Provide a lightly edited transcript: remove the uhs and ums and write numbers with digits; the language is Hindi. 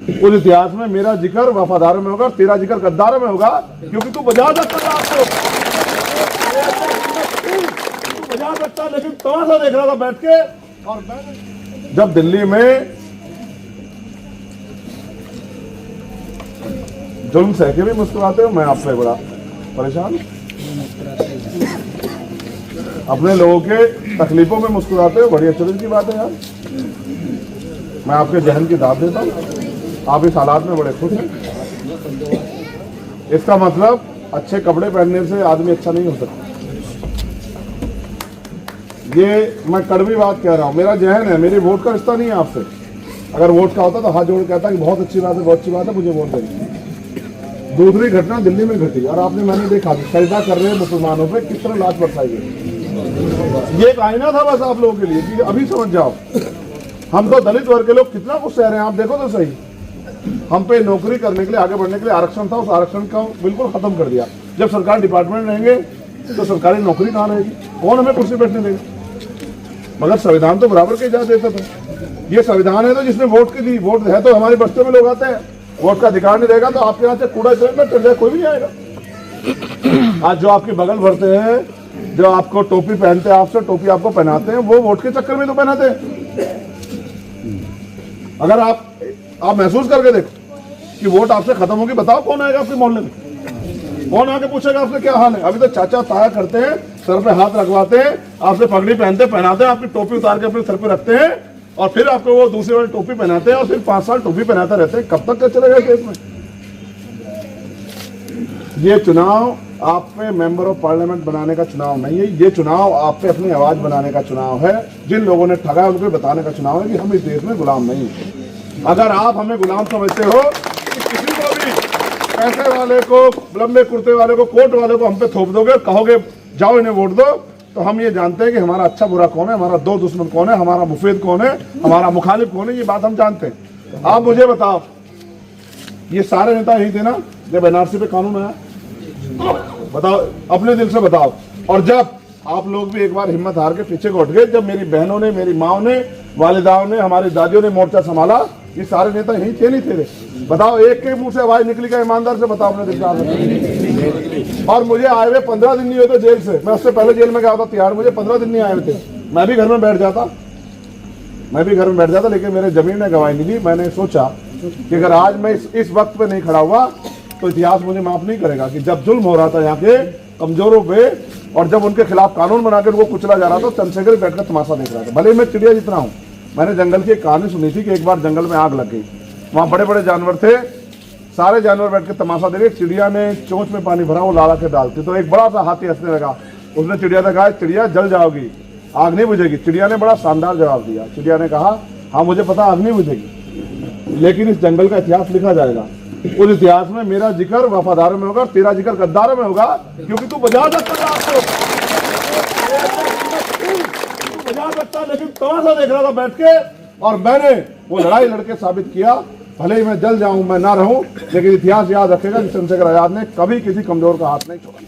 उस इतिहास में मेरा जिक्र वफादारों में होगा, तेरा जिक्र गद्दारों में होगा, क्योंकि तू बजा सकता लेकिन तमाशा देख रहा था बैठ के। और जब दिल्ली में जुल्म सह के भी मुस्कुराते हो, मैं आपसे बड़ा परेशान। अपने लोगों के तकलीफों में मुस्कुराते हो, बड़ी अचरज की बात है यार। मैं आपके जहन की दाद देता हूँ, आप इस हालात में बड़े खुश हैं। इसका मतलब अच्छे कपड़े पहनने से आदमी अच्छा नहीं हो सकता। ये मैं कड़वी बात कह रहा हूँ, मेरा जहन है, मेरी वोट का रिश्ता नहीं है आपसे। अगर वोट का होता तो हाथ जोड़ कहता कि बहुत अच्छी बात है, बहुत अच्छी बात है, मुझे वोट देंगे। दूसरी घटना दिल्ली में घटी और आपने मैंने देखा सजदा कर रहे हैं मुसलमानों पे, किस तरह लाश बरसाई गई। ये एक आईना था बस आप लोगों के लिए कि अभी समझ जाओ। हम तो दलित वर्ग के लोग कितना कुछ सह रहे हैं, आप देखो तो सही। हम पे नौकरी करने के लिए, आगे बढ़ने के लिए आरक्षण था, उस आरक्षण को बिल्कुल खत्म कर दिया। जब सरकार डिपार्टमेंट रहेंगे तो सरकारी नौकरी कहाँ रहेगी, कौन हमें कुर्सी बैठने देगा। मगर संविधान तो बराबर के इजाजत देता था। ये संविधान है तो जिसने वोट की दी, वोट है तो हमारे बस्ते में लोग आते हैं। वोट का अधिकार नहीं रहेगा तो आपके यहाँ से कूड़ा चल जाए, कोई भी नहीं आएगा। आज जो आपकी बगल भरते हैं, जो आपको टोपी पहनते हैं, आपसे टोपी आपको पहनाते हैं, वो वोट के चक्कर में तो पहनाते हैं। अगर आप महसूस करके देखो कि वोट आपसे खत्म होगी, बताओ कौन आएगा आपके मोहल्ले में, कौन आके पूछेगा आपसे क्या हाल है। अभी तो चाचा ताया करते हैं, सर पे हाथ रखवाते हैं, आपसे पगड़ी पहनाते हैं, आपकी टोपी उतार के अपने सर पे रखते हैं और फिर आपको वो दूसरी वाली टोपी पहनाते हैं और फिर 5 साल टोपी पहनाते रहते हैं। कब तक चलेगा देश में। ये चुनाव आप पे मेंबर ऑफ पार्लियामेंट बनाने का चुनाव नहीं है, ये चुनाव आप पे अपनी आवाज बनाने का चुनाव है। जिन लोगों ने ठगा उनको बताने का चुनाव है कि हम इस देश में गुलाम नहीं हैं। अगर आप हमें गुलाम समझते हो कि किसी को भी पैसे वाले को, लंबे कुर्ते वाले को, कोट वाले को हम पे थोप दोगे, कहोगे जाओ इन्हें वोट दो, तो हम ये जानते हैं कि हमारा अच्छा बुरा कौन है, हमारा दो दुश्मन कौन है, हमारा मुफीद कौन है, हमारा मुखालिफ कौन है, ये बात हम जानते हैं। आप मुझे बताओ, ये सारे नेता यही थे ना जब एनआरसी पे कानून आया? बताओ, अपने दिल से बताओ। और जब आप लोग भी एक बार हिम्मत हार के पीछे को उठ गए, जब मेरी बहनों ने, मेरी माओ ने, वालिदाओं ने, हमारी दादियों ने मोर्चा संभाला, ये सारे नेता यही थे नहीं थे? बताओ, एक के मुंह से आवाज निकली क्या? ईमानदार से बताओ अपने दिल से। और मुझे आए हुए 15 दिन नहीं हुए थे जेल से, मैं उससे पहले जेल में गया था तिहाड़, मुझे 15 दिन नहीं आए थे। मैं भी घर में बैठ जाता, लेकिन मेरे जमीन ने गवाही नहीं दी। मैंने सोचा कि अगर आज मैं इस वक्त पे नहीं खड़ा हुआ तो इतिहास मुझे माफ नहीं करेगा कि जब जुल्म हो रहा था यहाँ के कमजोरों पे और जब उनके खिलाफ कानून बनाकर उनको कुचला जा रहा था, चंद्रशेखर बैठकर तमाशा देख रहा था। भले मैं चिड़िया जितना हूँ, मैंने जंगल की एक कहानी सुनी थी कि एक बार जंगल में आग लग गई, वहाँ बड़े बड़े जानवर थे, सारे जानवर बैठ के तमाशा दे रहे। चिड़िया ने चोंच में पानी भरा, वो लाला के डालती, तो एक बड़ा सा हाथी हंसने लगा। उसने चिड़िया से कहा, चिड़िया जल जाओगी, आग नहीं बुझेगी। चिड़िया ने बड़ा शानदार जवाब दिया। चिड़िया ने कहा, हाँ मुझे पता आग नहीं बुझेगी, लेकिन इस जंगल का इतिहास लिखा जाएगा। उस इतिहास में मेरा जिक्र वफादारों में होगा, तेरा जिक्र गद्दारों में होगा, क्योंकि तू बजा सकता लेकिन तमाशा देख रहा था बैठ के। और मैंने वो लड़ाई लड़के साबित किया। भले ही मैं जल जाऊं, मैं ना रहूं, लेकिन इतिहास याद रखेगा कि चंद्रशेखर आजाद ने कभी किसी कमजोर का हाथ नहीं छोड़ा।